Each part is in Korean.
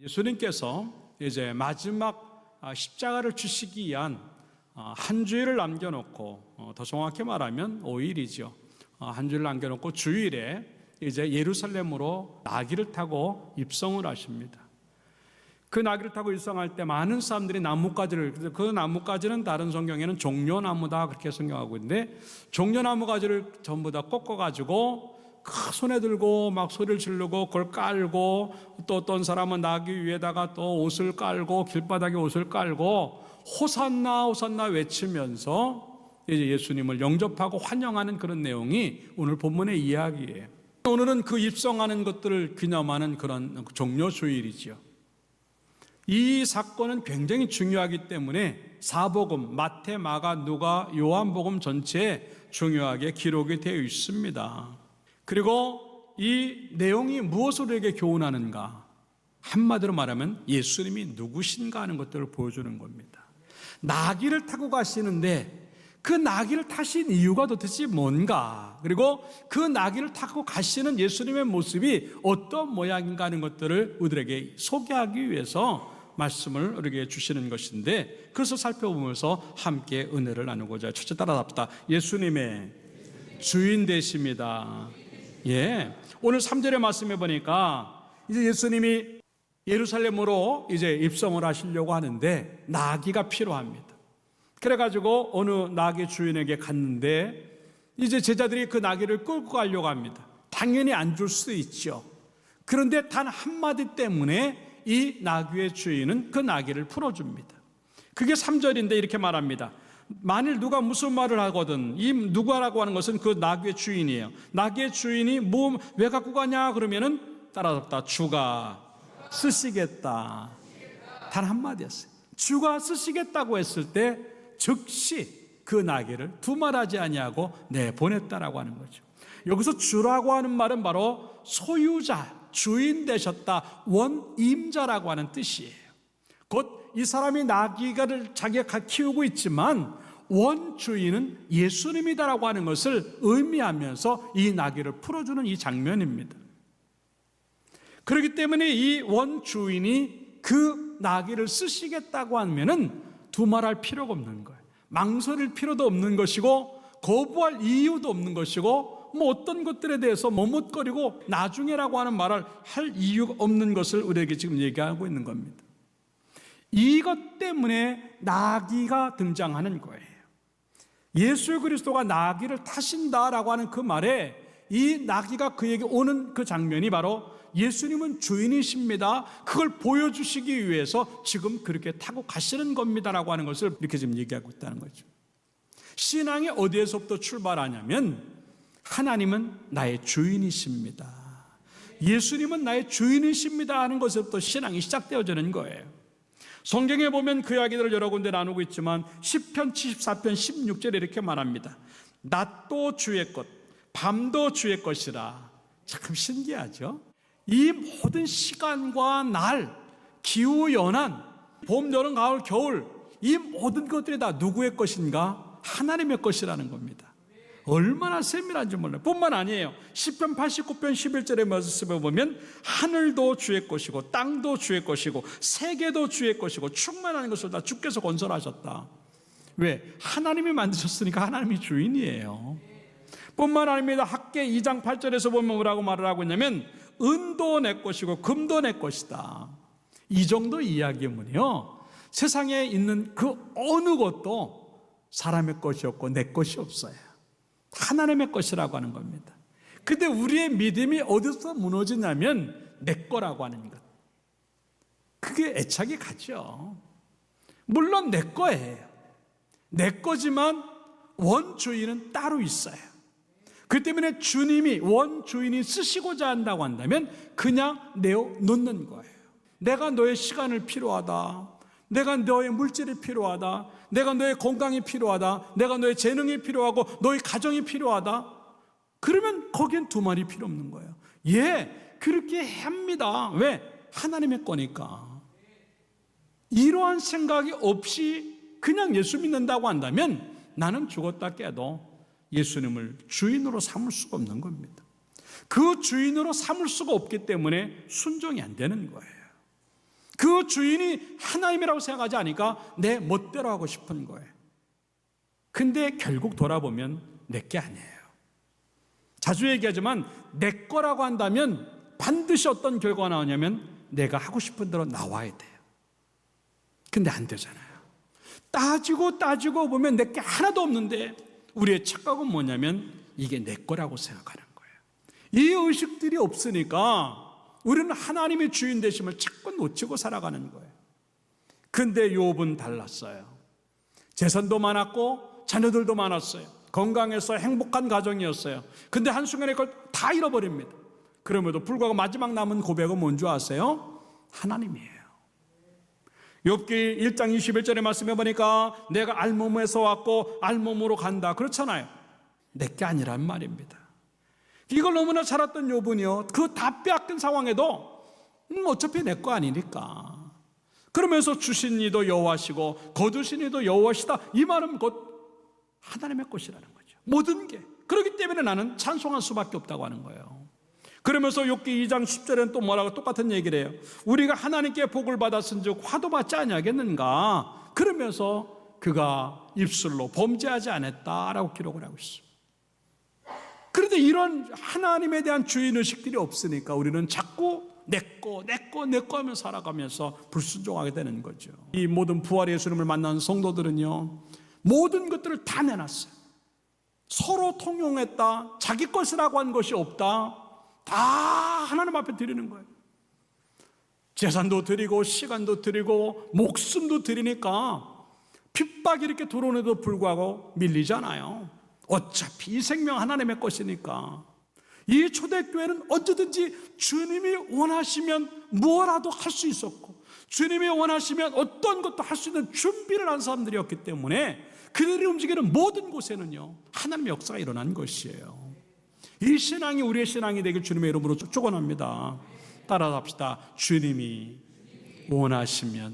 예수님께서 이제 마지막 십자가를 주시기 위한 한 주일을 남겨놓고, 더 정확히 말하면 5일이죠. 한 주일을 남겨놓고 주일에 이제 예루살렘으로 나귀를 타고 입성을 하십니다. 그 나귀를 타고 입성할 때 많은 사람들이 나뭇가지를, 그 나뭇가지는 다른 성경에는 종려나무다 그렇게 성경하고 있는데, 종려나무 가지를 전부 다 꺾어가지고 그 손에 들고 막 소리를 지르고 그걸 깔고, 또 어떤 사람은 나귀 위에다가 또 옷을 깔고 길바닥에 옷을 깔고 호산나 호산나 외치면서 이제 예수님을 영접하고 환영하는 그런 내용이 오늘 본문의 이야기예요. 오늘은 그 입성하는 것들을 기념하는 그런 종려주일이죠. 이 사건은 굉장히 중요하기 때문에 사복음, 마태, 마가, 누가, 요한복음 전체에 중요하게 기록이 되어 있습니다. 그리고 이 내용이 무엇을 우리에게 교훈하는가? 한마디로 말하면 예수님이 누구신가 하는 것들을 보여주는 겁니다. 나귀를 타고 가시는데 그 나귀를 타신 이유가 도대체 뭔가, 그리고 그 나귀를 타고 가시는 예수님의 모습이 어떤 모양인가 하는 것들을 우리에게 소개하기 위해서 말씀을 우리에게 주시는 것인데, 그것을 살펴보면서 함께 은혜를 나누고자. 첫째 따라합시다. 예수님의 주인 되십니다. 예, 오늘 3절의 말씀에 보니까 이제 예수님이 예루살렘으로 이제 입성을 하시려고 하는데 나귀가 필요합니다. 그래가지고 어느 나귀 주인에게 갔는데 이제 제자들이 그 나귀를 끌고 가려고 합니다. 당연히 안 줄 수 있죠. 그런데 단 한마디 때문에 이 나귀의 주인은 그 나귀를 풀어줍니다. 그게 3절인데 이렇게 말합니다. 만일 누가 무슨 말을 하거든, 이 누가라고 하는 것은 그 나귀의 주인이에요. 나귀의 주인이 왜 갖고 가냐 그러면은 따라잡다. 주가 쓰시겠다. 단 한마디였어요. 주가 쓰시겠다고 했을 때 즉시 그 나귀를 두말하지 아니하고 내보냈다라고 하는 거죠. 여기서 주라고 하는 말은 바로 소유자, 주인 되셨다, 원임자라고 하는 뜻이에요. 곧 이 사람이 나귀를 자기가 키우고 있지만 원주인은 예수님이다라고 하는 것을 의미하면서 이 나귀를 풀어주는 이 장면입니다. 그렇기 때문에 이 원주인이 그 나귀를 쓰시겠다고 하면은 두말할 필요가 없는 거예요. 망설일 필요도 없는 것이고 거부할 이유도 없는 것이고, 어떤 것들에 대해서 머뭇거리고 나중에라고 하는 말을 할 이유가 없는 것을 우리에게 지금 얘기하고 있는 겁니다. 이것 때문에 나귀가 등장하는 거예요. 예수 그리스도가 나귀를 타신다라고 하는 그 말에 이 나귀가 그에게 오는 그 장면이 바로 예수님은 주인이십니다, 그걸 보여주시기 위해서 지금 그렇게 타고 가시는 겁니다라고 하는 것을 이렇게 지금 얘기하고 있다는 거죠. 신앙이 어디에서부터 출발하냐면 하나님은 나의 주인이십니다, 예수님은 나의 주인이십니다 하는 것에서부터 신앙이 시작되어지는 거예요. 성경에 보면 그 이야기들을 여러 군데 나누고 있지만 시편 74편 16절에 이렇게 말합니다. 낮도 주의 것, 밤도 주의 것이라. 참 신기하죠? 이 모든 시간과 날, 기후, 연한, 봄, 여름, 가을, 겨울, 이 모든 것들이 다 누구의 것인가? 하나님의 것이라는 겁니다. 얼마나 세밀한지 몰라요. 뿐만 아니에요. 시편 89편 11절의 말씀에 보면 하늘도 주의 것이고 땅도 주의 것이고 세계도 주의 것이고 충만한 것을 다 주께서 건설하셨다. 왜? 하나님이 만드셨으니까 하나님이 주인이에요. 뿐만 아닙니다. 학개 2장 8절에서 보면 뭐라고 말을 하고 있냐면 은도 내 것이고 금도 내 것이다. 이 정도 이야기면요, 세상에 있는 그 어느 것도 사람의 것이 없고 내 것이 없어요. 하나님의 것이라고 하는 겁니다. 근데 우리의 믿음이 어디서 무너지냐면 내 거라고 하는 것, 그게 애착이 가죠. 물론 내 거예요. 내 거지만 원주인은 따로 있어요. 그 때문에 주님이 원주인이 쓰시고자 한다고 한다면 그냥 내어놓는 거예요. 내가 너의 시간을 필요하다, 내가 너의 물질이 필요하다, 내가 너의 건강이 필요하다, 내가 너의 재능이 필요하고 너의 가정이 필요하다, 그러면 거기엔 두말이 필요 없는 거예요. 예, 그렇게 합니다. 왜? 하나님의 거니까. 이러한 생각이 없이 그냥 예수 믿는다고 한다면 나는 죽었다 깨도 예수님을 주인으로 삼을 수가 없는 겁니다. 그 주인으로 삼을 수가 없기 때문에 순종이 안 되는 거예요. 그 주인이 하나님이라고 생각하지 않으니까 내 멋대로 하고 싶은 거예요. 근데 결국 돌아보면 내게 아니에요. 자주 얘기하지만 내 거라고 한다면 반드시 어떤 결과가 나오냐면 내가 하고 싶은 대로 나와야 돼요. 근데 안 되잖아요. 따지고 보면 내게 하나도 없는데 우리의 착각은 뭐냐면 이게 내 거라고 생각하는 거예요. 이 의식들이 없으니까 우리는 하나님의 주인 되심을 자꾸 놓치고 살아가는 거예요. 근데 욥은 달랐어요. 재산도 많았고 자녀들도 많았어요. 건강해서 행복한 가정이었어요. 근데 한순간에 그걸 다 잃어버립니다. 그럼에도 불구하고 마지막 남은 고백은 뭔지 아세요? 하나님이에요. 욥기 1장 21절의 말씀해 보니까 내가 알몸에서 왔고 알몸으로 간다 그렇잖아요. 내게 아니란 말입니다. 이걸 너무나 잘 알았던 욥은요, 그 다 빼앗긴 상황에도 어차피 내 거 아니니까 그러면서 주신 이도 여호와시고 거두신 이도 여호와시다, 이 말은 곧 하나님의 것이라는 거죠. 모든 게. 그렇기 때문에 나는 찬송할 수밖에 없다고 하는 거예요. 그러면서 욥기 2장 10절에는 또 뭐라고 똑같은 얘기를 해요. 우리가 하나님께 복을 받았은즉 화도 받지 아니하겠는가. 그러면서 그가 입술로 범죄하지 않았다라고 기록을 하고 있습니다. 그런데 이런 하나님에 대한 주인의식들이 없으니까 우리는 자꾸 내꺼 하며 살아가면서 불순종하게 되는 거죠. 이 모든 부활의 예수님을 만난 성도들은요, 모든 것들을 다 내놨어요. 서로 통용했다. 자기 것이라고 한 것이 없다. 다 하나님 앞에 드리는 거예요. 재산도 드리고 시간도 드리고 목숨도 드리니까 핍박이 이렇게 들어오는데도 불구하고 밀리지 않아요. 어차피 이 생명 하나님의 것이니까. 이 초대교회는 언제든지 주님이 원하시면 뭐라도 할 수 있었고 주님이 원하시면 어떤 것도 할 수 있는 준비를 한 사람들이었기 때문에 그들이 움직이는 모든 곳에는요, 하나님의 역사가 일어난 것이에요. 이 신앙이 우리의 신앙이 되길 주님의 이름으로 축원합니다. 따라합시다. 주님이 원하시면,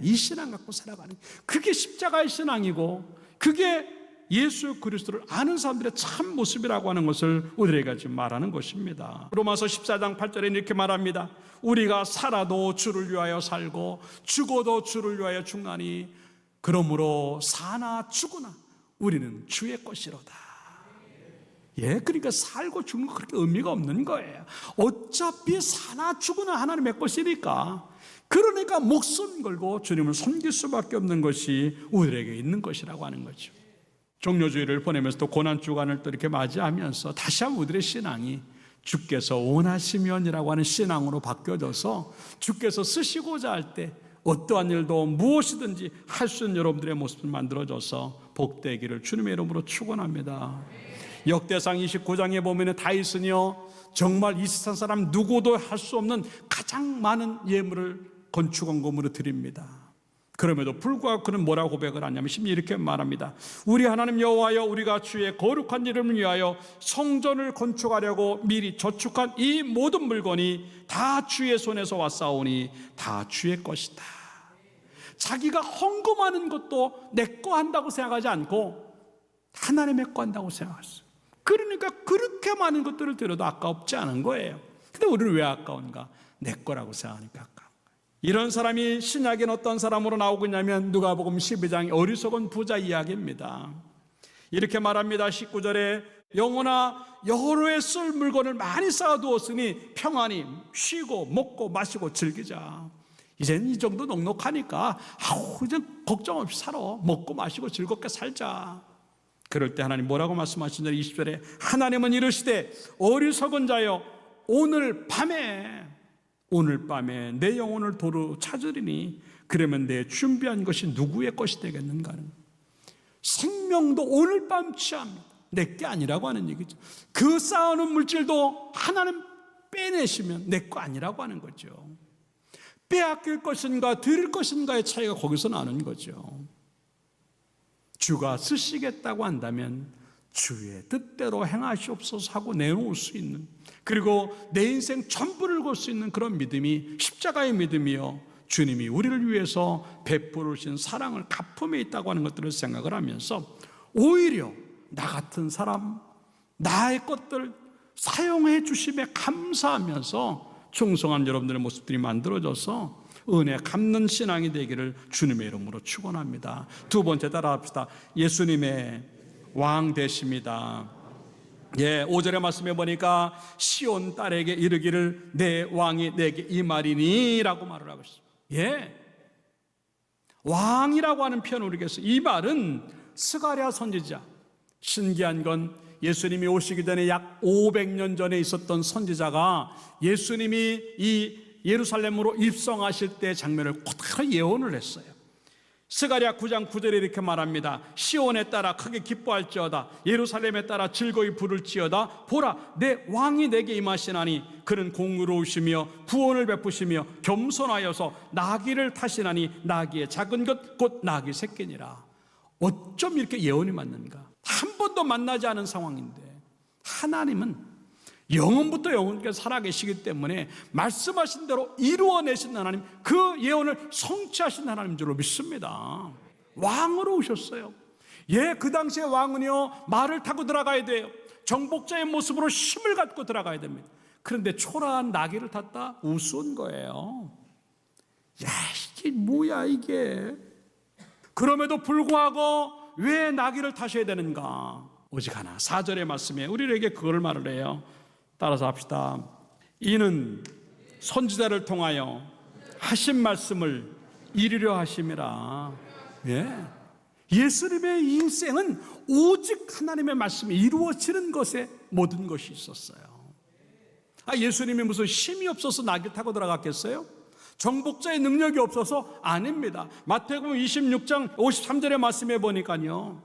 이 신앙 갖고 살아가는, 그게 십자가의 신앙이고 그게 예수 그리스도를 아는 사람들의 참 모습이라고 하는 것을 우리에게 지금 말하는 것입니다. 로마서 14장 8절에 이렇게 말합니다. 우리가 살아도 주를 위하여 살고 죽어도 주를 위하여 죽나니 그러므로 사나 죽으나 우리는 주의 것이로다. 그러니까 살고 죽는 거 그렇게 의미가 없는 거예요. 어차피 사나 죽으나 하나님의 것이니까, 그러니까 목숨 걸고 주님을 섬길 수밖에 없는 것이 우리에게 있는 것이라고 하는 거죠. 종료주의를 보내면서 또 고난주간을 또 이렇게 맞이하면서 다시 한번 우리의 신앙이 주께서 원하시면이라고 하는 신앙으로 바뀌어져서 주께서 쓰시고자 할 때 어떠한 일도 무엇이든지 할 수 있는 여러분들의 모습을 만들어줘서 복되기를 주님의 이름으로 축원합니다. 역대상 29장에 보면 다윗은요, 정말 이 세상 사람 누구도 할 수 없는 가장 많은 예물을 건축원금으로 드립니다. 그럼에도 불구하고 그는 뭐라고 고백을 하냐면 이렇게 말합니다. 우리 하나님 여호와여, 우리가 주의 거룩한 이름을 위하여 성전을 건축하려고 미리 저축한 이 모든 물건이 다 주의 손에서 왔사오니 다 주의 것이다. 자기가 헌금하는 것도 내 거 한다고 생각하지 않고 하나님의 거 한다고 생각했어요. 그러니까 그렇게 많은 것들을 드려도 아까웠지 않은 거예요. 근데 우리는 왜 아까운가? 내 거라고 생각하니까 아까운 거예요. 이런 사람이 신약에는 어떤 사람으로 나오고 있냐면 누가복음 12장 어리석은 부자 이야기입니다. 이렇게 말합니다. 19절에 영혼아, 여호와의 쓸 물건을 많이 쌓아두었으니 평안히 쉬고 먹고 마시고 즐기자. 이제는 이 정도 넉넉하니까 이제 걱정 없이 살아. 먹고 마시고 즐겁게 살자. 그럴 때 하나님 뭐라고 말씀하시냐면 20절에 하나님은 이르시되 어리석은 자여, 오늘 밤에 내 영혼을 도로 찾으리니 그러면 내 준비한 것이 누구의 것이 되겠는가. 생명도 오늘 밤 취합니다. 내게 아니라고 하는 얘기죠. 그 쌓아놓은 물질도 하나님 빼내시면 내 거 아니라고 하는 거죠. 빼앗길 것인가 드릴 것인가의 차이가 거기서 나는 거죠. 주가 쓰시겠다고 한다면 주의 뜻대로 행하시옵소서 하고 내놓을 수 있는, 그리고 내 인생 전부를 걸 수 있는 그런 믿음이 십자가의 믿음이요, 주님이 우리를 위해서 베푸르신 사랑을 갚음에 있다고 하는 것들을 생각을 하면서 오히려 나 같은 사람, 나의 것들 사용해 주심에 감사하면서 충성한 여러분들의 모습들이 만들어져서 은혜 갚는 신앙이 되기를 주님의 이름으로 축원합니다. 두 번째 따라합시다. 예수님의 왕 되십니다. 5절의 말씀에 보니까 시온 딸에게 이르기를 내 왕이 내게 이 말이니 라고 말을 하고 있습니다. 왕이라고 하는 표현을 우리가 했어요. 이 말은 스가랴 선지자, 신기한 건 예수님이 오시기 전에 약 500년 전에 있었던 선지자가 예수님이 이 예루살렘으로 입성하실 때 장면을 그대로 예언을 했어요. 스가랴 9장 9절에 이렇게 말합니다. 시온에 따라 크게 기뻐할지어다. 예루살렘에 따라 즐거이 부를지어다. 보라, 내 왕이 내게 임하시나니 그는 공의로우시며 구원을 베푸시며 겸손하여서 나귀를 타시나니 나귀의 작은 것 곧 나귀 새끼니라. 어쩜 이렇게 예언이 맞는가? 한 번도 만나지 않은 상황인데 하나님은 영원부터 영원까지 살아계시기 때문에 말씀하신 대로 이루어내신 하나님, 그 예언을 성취하신 하나님 줄로 믿습니다. 왕으로 오셨어요. 그 당시에 왕은요, 말을 타고 들어가야 돼요. 정복자의 모습으로 힘을 갖고 들어가야 됩니다. 그런데 초라한 나귀를 탔다? 우스운 거예요. 이게 뭐야 이게. 그럼에도 불구하고 왜 나귀를 타셔야 되는가? 오직 하나, 4절의 말씀에 우리에게 그걸 말을 해요. 따라서 합시다. 이는 선지자를 통하여 하신 말씀을 이루려 하심이라. 예수님의 인생은 오직 하나님의 말씀이 이루어지는 것에 모든 것이 있었어요. 예수님이 무슨 힘이 없어서 나귀 타고 들어갔겠어요? 정복자의 능력이 없어서? 아닙니다. 마태복음 26장 53절의 말씀에 보니까요,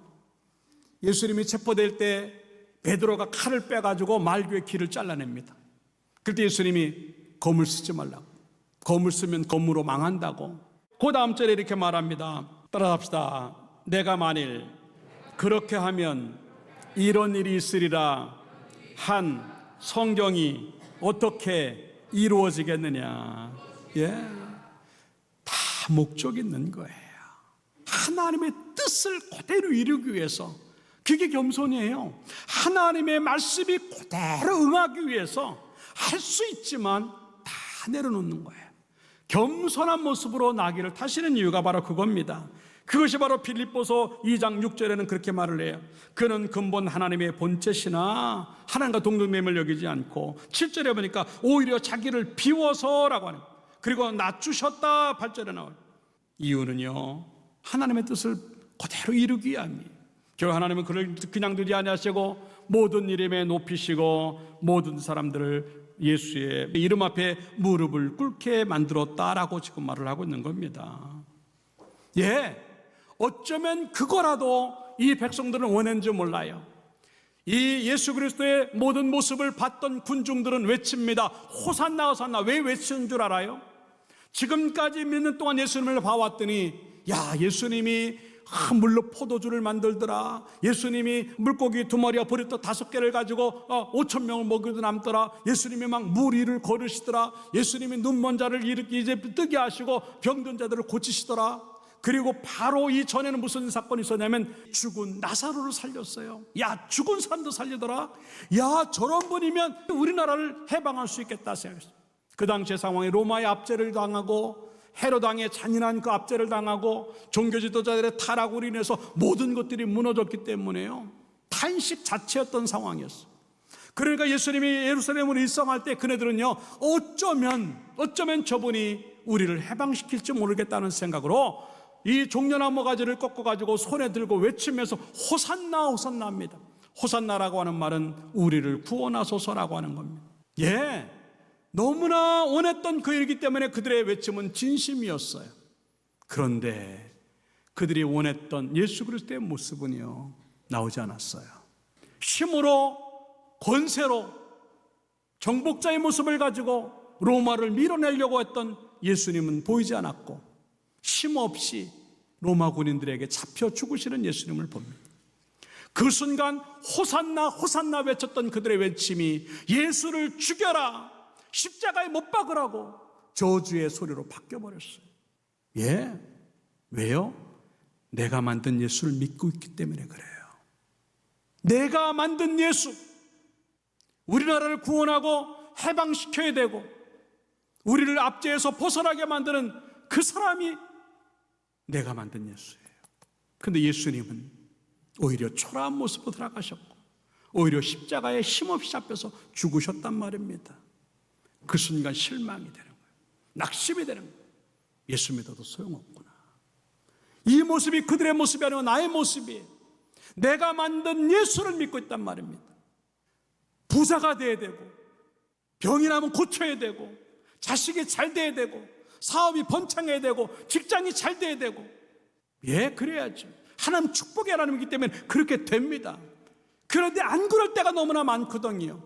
예수님이 체포될 때 베드로가 칼을 빼가지고 말교의 길을 잘라냅니다. 그때 예수님이 검을 쓰지 말라고, 검을 쓰면 검으로 망한다고. 그 다음 절에 이렇게 말합니다. 따라합시다. 내가 만일 그렇게 하면 이런 일이 있으리라 한 성경이 어떻게 이루어지겠느냐. 다 목적이 있는 거예요. 하나님의 뜻을 그대로 이루기 위해서. 그게 겸손이에요. 하나님의 말씀이 그대로 응하기 위해서 할 수 있지만 다 내려놓는 거예요. 겸손한 모습으로 나귀를 타시는 이유가 바로 그겁니다. 그것이 바로 빌립보서 2장 6절에는 그렇게 말을 해요. 그는 근본 하나님의 본체시나 하나님과 동등됨을 여기지 않고, 7절에 보니까 오히려 자기를 비워서라고 하는, 그리고 낮추셨다 8절에 나와요. 이유는요, 하나님의 뜻을 그대로 이루기 위함이에요. 결국 하나님은 그를 그냥 두지 아니하시고 모든 이름에 높이시고 모든 사람들을 예수의 이름 앞에 무릎을 꿇게 만들었다라고 지금 말을 하고 있는 겁니다. 어쩌면 그거라도 이 백성들은 원했는지 몰라요. 이 예수 그리스도의 모든 모습을 봤던 군중들은 외칩니다. 호산나 호산나. 왜 외치는 줄 알아요? 지금까지 몇 년 동안 예수님을 봐왔더니, 예수님이 물로 포도주를 만들더라. 예수님이 물고기 2마리와 보리떡 5개를 가지고 5,000명을 먹이도 남더라. 예수님이 막 물 위를 걸으시더라. 예수님이 눈먼 자를 이제 뜨게 하시고 병든 자들을 고치시더라. 그리고 바로 이전에는 무슨 사건이 있었냐면 죽은 나사로를 살렸어요. 죽은 사람도 살리더라. 저런 분이면 우리나라를 해방할 수 있겠다 생각했어요. 그 당시의 상황에 로마의 압제를 당하고 헤로당의 잔인한 그 압제를 당하고 종교 지도자들의 타락으로 인해서 모든 것들이 무너졌기 때문에요, 탄식 자체였던 상황이었어요. 그러니까 예수님이 예루살렘으로 입성할 때 그네들은요, 어쩌면 저분이 우리를 해방시킬지 모르겠다는 생각으로 이 종려나무 가지를 꺾어가지고 손에 들고 외치면서 호산나 호산나입니다. 호산나라고 하는 말은 우리를 구원하소서라고 하는 겁니다. 너무나 원했던 그 일이기 때문에 그들의 외침은 진심이었어요. 그런데 그들이 원했던 예수 그리스도의 모습은요, 나오지 않았어요. 힘으로, 권세로, 정복자의 모습을 가지고 로마를 밀어내려고 했던 예수님은 보이지 않았고, 힘없이 로마 군인들에게 잡혀 죽으시는 예수님을 봅니다. 그 순간 호산나 호산나 외쳤던 그들의 외침이 예수를 죽여라, 십자가에 못 박으라고 저주의 소리로 바뀌어버렸어요. 왜요? 내가 만든 예수를 믿고 있기 때문에 그래요. 내가 만든 예수, 우리나라를 구원하고 해방시켜야 되고 우리를 압제해서 벗어나게 만드는 그 사람이 내가 만든 예수예요. 근데 예수님은 오히려 초라한 모습으로 들어가셨고 오히려 십자가에 힘없이 잡혀서 죽으셨단 말입니다. 그 순간 실망이 되는 거예요. 낙심이 되는 거예요. 예수 믿어도 소용없구나. 이 모습이 그들의 모습이 아니고 나의 모습이에요. 내가 만든 예수를 믿고 있단 말입니다. 부자가 돼야 되고 병이 나면 고쳐야 되고 자식이 잘 돼야 되고 사업이 번창해야 되고 직장이 잘 돼야 되고, 예, 그래야죠. 하나님 축복의 하나님이기 때문에 그렇게 됩니다. 그런데 안 그럴 때가 너무나 많거든요.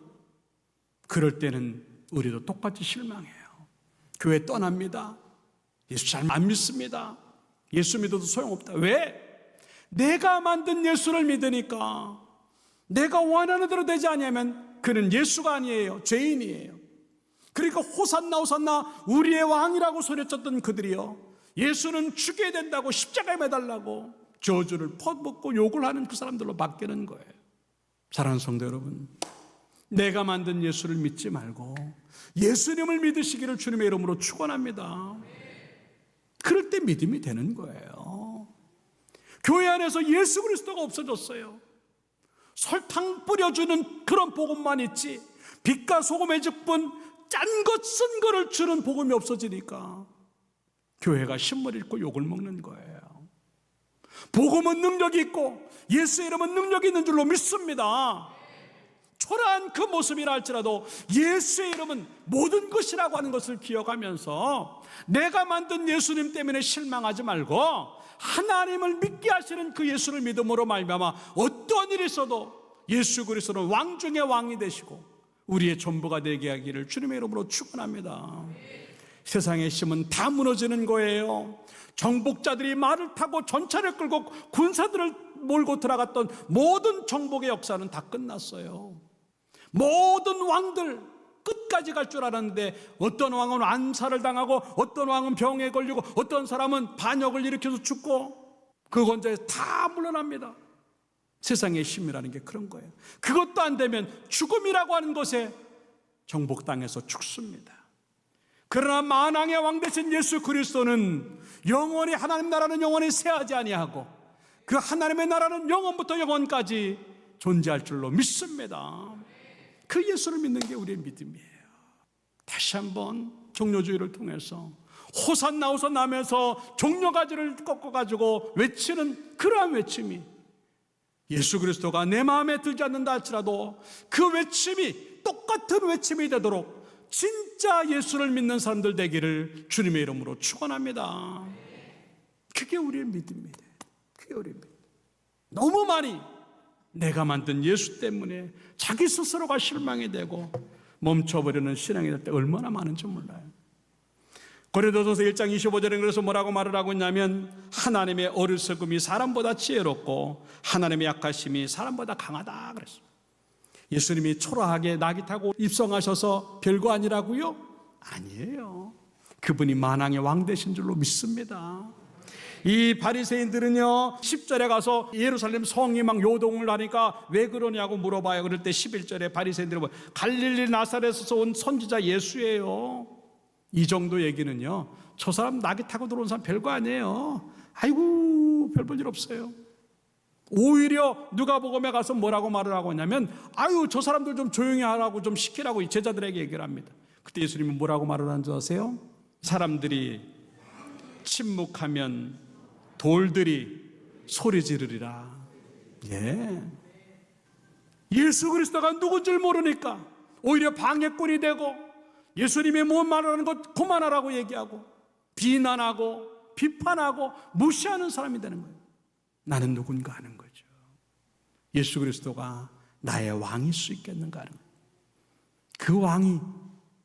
그럴 때는 우리도 똑같이 실망해요. 교회 떠납니다. 예수 잘 안 믿습니다. 예수 믿어도 소용없다. 왜? 내가 만든 예수를 믿으니까 내가 원하는 대로 되지 않으면 그는 예수가 아니에요. 죄인이에요. 그러니까 호산나 호산나 우리의 왕이라고 소리쳤던 그들이요, 예수는 죽여야 된다고 십자가에 매달라고 저주를 퍼붓고 욕을 하는 그 사람들로 바뀌는 거예요. 사랑하는 성도 여러분, 내가 만든 예수를 믿지 말고 예수님을 믿으시기를 주님의 이름으로 축원합니다. 그럴 때 믿음이 되는 거예요. 교회 안에서 예수 그리스도가 없어졌어요. 설탕 뿌려주는 그런 복음만 있지 빛과 소금의 직분 짠 것 쓴 거를 주는 복음이 없어지니까 교회가 신물 잃고 욕을 먹는 거예요. 복음은 능력이 있고 예수의 이름은 능력이 있는 줄로 믿습니다. 초라한 그 모습이라 할지라도 예수의 이름은 모든 것이라고 하는 것을 기억하면서 내가 만든 예수님 때문에 실망하지 말고 하나님을 믿게 하시는 그 예수를 믿음으로 말미암아 어떤 일이 있어도 예수 그리스도는 왕 중의 왕이 되시고 우리의 전부가 되게 하기를 주님의 이름으로 축원합니다. 세상의 힘은 다 무너지는 거예요. 정복자들이 말을 타고 전차를 끌고 군사들을 몰고 들어갔던 모든 정복의 역사는 다 끝났어요. 모든 왕들 끝까지 갈 줄 알았는데 어떤 왕은 암살을 당하고 어떤 왕은 병에 걸리고 어떤 사람은 반역을 일으켜서 죽고 그 권좌에서 다 물러납니다. 세상의 힘이라는 게 그런 거예요. 그것도 안 되면 죽음이라고 하는 것에 정복당해서 죽습니다. 그러나 만왕의 왕 되신 예수 그리스도는 영원히 하나님 나라는 영원히 쇠하지 아니하고 그 하나님의 나라는 영원부터 영원까지 존재할 줄로 믿습니다. 그 예수를 믿는 게 우리의 믿음이에요. 다시 한번 종려주의를 통해서 호산나 호산나 하면서 종려가지를 꺾어가지고 외치는 그러한 외침이 예수 그리스도가 내 마음에 들지 않는다 할지라도 그 외침이 똑같은 외침이 되도록 진짜 예수를 믿는 사람들 되기를 주님의 이름으로 축원합니다. 그게 우리의 믿음입니다. 그게 우리의 믿음. 너무 많이 내가 만든 예수 때문에 자기 스스로가 실망이 되고 멈춰버리는 신앙이 될 때 얼마나 많은지 몰라요. 고린도전서 1장 25절에 그래서 뭐라고 말을 하고 있냐면 하나님의 어리석음이 사람보다 지혜롭고 하나님의 약하심이 사람보다 강하다 그랬어요. 예수님이 초라하게 나귀 타고 입성하셔서 별거 아니라고요? 아니에요. 그분이 만왕의 왕 되신 줄로 믿습니다. 이 바리새인들은요 10절에 가서 예루살렘 성이 막 요동을 하니까 왜 그러냐고 물어봐요. 그럴 때 11절에 바리새인들은 갈릴리 나사렛에서 온 선지자 예수예요. 이 정도 얘기는요 저 사람 나귀 타고 들어온 사람 별거 아니에요. 아이고 별 볼 일 없어요. 오히려 누가복음에 가서 뭐라고 말을 하고 있냐면 아유 저 사람들 좀 조용히 하라고 좀 시키라고 제자들에게 얘기를 합니다. 그때 예수님은 뭐라고 말을 하는 줄 아세요? 사람들이 침묵하면 돌들이 소리 지르리라. 예. 예수 그리스도가 누군지 모르니까 오히려 방해꾼이 되고 예수님이 뭔 말을 하는 것 그만하라고 얘기하고 비난하고 비판하고 무시하는 사람이 되는 거예요. 나는 누군가 하는 거죠. 예수 그리스도가 나의 왕일 수 있겠는가 하는 거예요. 그 왕이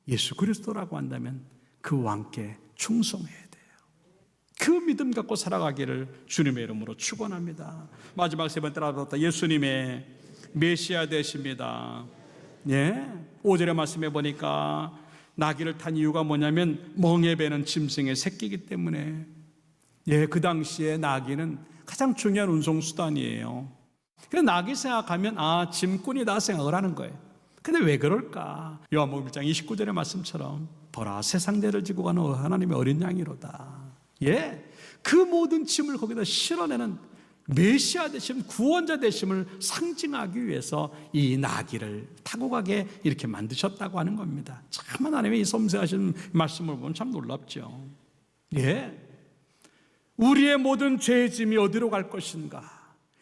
예수 그리스도라고 한다면 그 왕께 충성해야 돼요. 그 믿음 갖고 살아가기를 주님의 이름으로 축원합니다. 마지막 세 번째 알아봤다. 예수님의 메시아 되십니다. 예, 5절의 말씀에 보니까 나귀를 탄 이유가 뭐냐면 멍에 베는 짐승의 새끼이기 때문에, 예, 그 당시에 나귀는 가장 중요한 운송수단이에요. 그래서 나귀 생각하면 아 짐꾼이다 생각을 하는 거예요. 근데 왜 그럴까? 요한복음 1장 29절의 말씀처럼 보라 세상 죄를 지고 가는 하나님의 어린 양이로다. 예, 그 모든 짐을 거기다 실어내는 메시아 되심, 구원자 되심을 상징하기 위해서 이 나귀를 타고 가게 이렇게 만드셨다고 하는 겁니다. 참 하나님의 이 섬세하신 말씀을 보면 참 놀랍죠. 예, 우리의 모든 죄의 짐이 어디로 갈 것인가?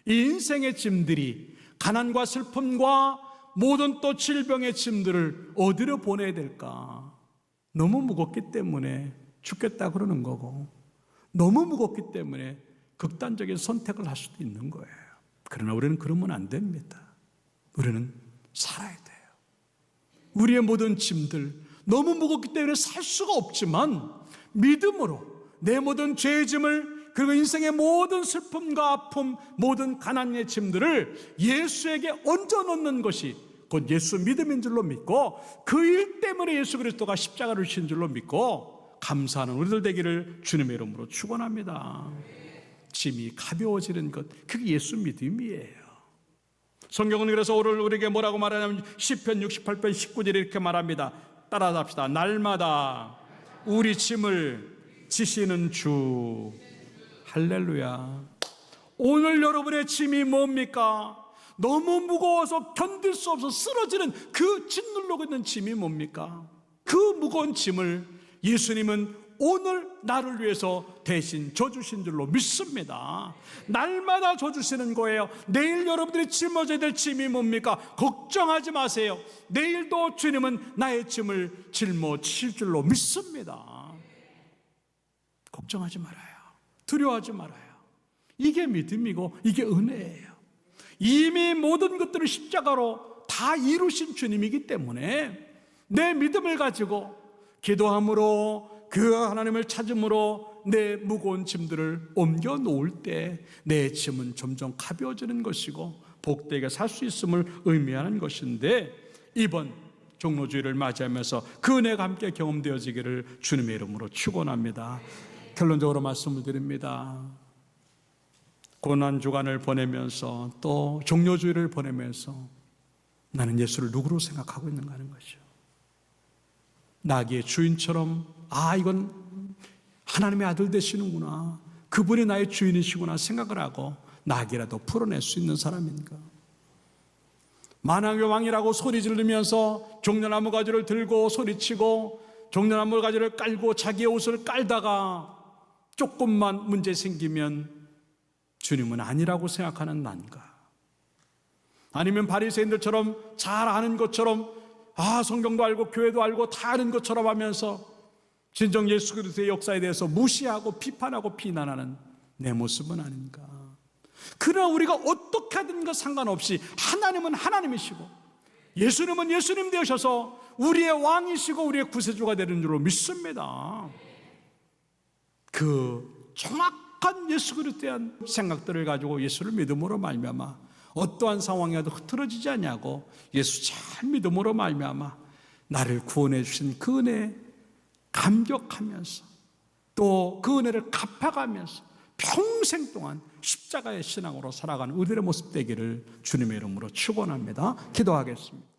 이 인생의 짐들이 가난과 슬픔과 모든 또 질병의 짐들을 어디로 보내야 될까? 너무 무겁기 때문에 죽겠다 그러는 거고, 너무 무겁기 때문에 극단적인 선택을 할 수도 있는 거예요. 그러나 우리는 그러면 안 됩니다. 우리는 살아야 돼요. 우리의 모든 짐들 너무 무겁기 때문에 살 수가 없지만 믿음으로 내 모든 죄의 짐을, 그리고 인생의 모든 슬픔과 아픔, 모든 가난의 짐들을 예수에게 얹어놓는 것이 곧 예수 믿음인 줄로 믿고, 그 일 때문에 예수 그리스도가 십자가를 지신 줄로 믿고 감사하는 우리들 되기를 주님의 이름으로 축원합니다. 짐이 가벼워지는 것, 그게 예수 믿음이에요. 성경은 그래서 오늘 우리에게 뭐라고 말하냐면 시편 68편 19절에 이렇게 말합니다. 따라합시다. 날마다 우리 짐을 지시는 주. 할렐루야. 오늘 여러분의 짐이 뭡니까? 너무 무거워서 견딜 수 없어 쓰러지는 그 짓누르고 있는 짐이 뭡니까? 그 무거운 짐을 예수님은 오늘 나를 위해서 대신 져주신 줄로 믿습니다. 날마다 져주시는 거예요. 내일 여러분들이 짊어져야 될 짐이 뭡니까? 걱정하지 마세요. 내일도 주님은 나의 짐을 짊어질 줄로 믿습니다. 걱정하지 말아요. 두려워하지 말아요. 이게 믿음이고 이게 은혜예요. 이미 모든 것들을 십자가로 다 이루신 주님이기 때문에 내 믿음을 가지고 기도함으로, 그 하나님을 찾음으로 내 무거운 짐들을 옮겨 놓을 때 내 짐은 점점 가벼워지는 것이고 복되게 살 수 있음을 의미하는 것인데, 이번 종로주의를 맞이하면서 그 은혜가 함께 경험되어지기를 주님의 이름으로 축원합니다. 결론적으로 말씀을 드립니다. 고난주간을 보내면서 또 종료주의를 보내면서 나는 예수를 누구로 생각하고 있는가 하는 것이죠. 나귀의 주인처럼, 이건 하나님의 아들 되시는구나, 그분이 나의 주인이시구나 생각을 하고 나귀라도 풀어낼 수 있는 사람인가? 만왕의 왕이라고 소리 지르면서 종려나무 가지를 들고 소리치고 종려나무 가지를 깔고 자기의 옷을 깔다가 조금만 문제 생기면 주님은 아니라고 생각하는 난가? 아니면 바리새인들처럼 잘 아는 것처럼 성경도 알고 교회도 알고 다 아는 것처럼 하면서 진정 예수 그리스도의 역사에 대해서 무시하고 비판하고 비난하는 내 모습은 아닌가? 그러나 우리가 어떻게 하든 상관없이 하나님은 하나님이시고 예수님은 예수님 되셔서 우리의 왕이시고 우리의 구세주가 되는 줄로 믿습니다. 그 정확한 예수 그리스도에 대한 생각들을 가지고 예수를 믿음으로 말미암아 어떠한 상황이라도 흐트러지지 않냐고 예수 잘 믿음으로 말미암아 나를 구원해 주신 그 은혜에 감격하면서 또 그 은혜를 갚아가면서 평생 동안 십자가의 신앙으로 살아가는 우리들의 모습 되기를 주님의 이름으로 축원합니다. 기도하겠습니다.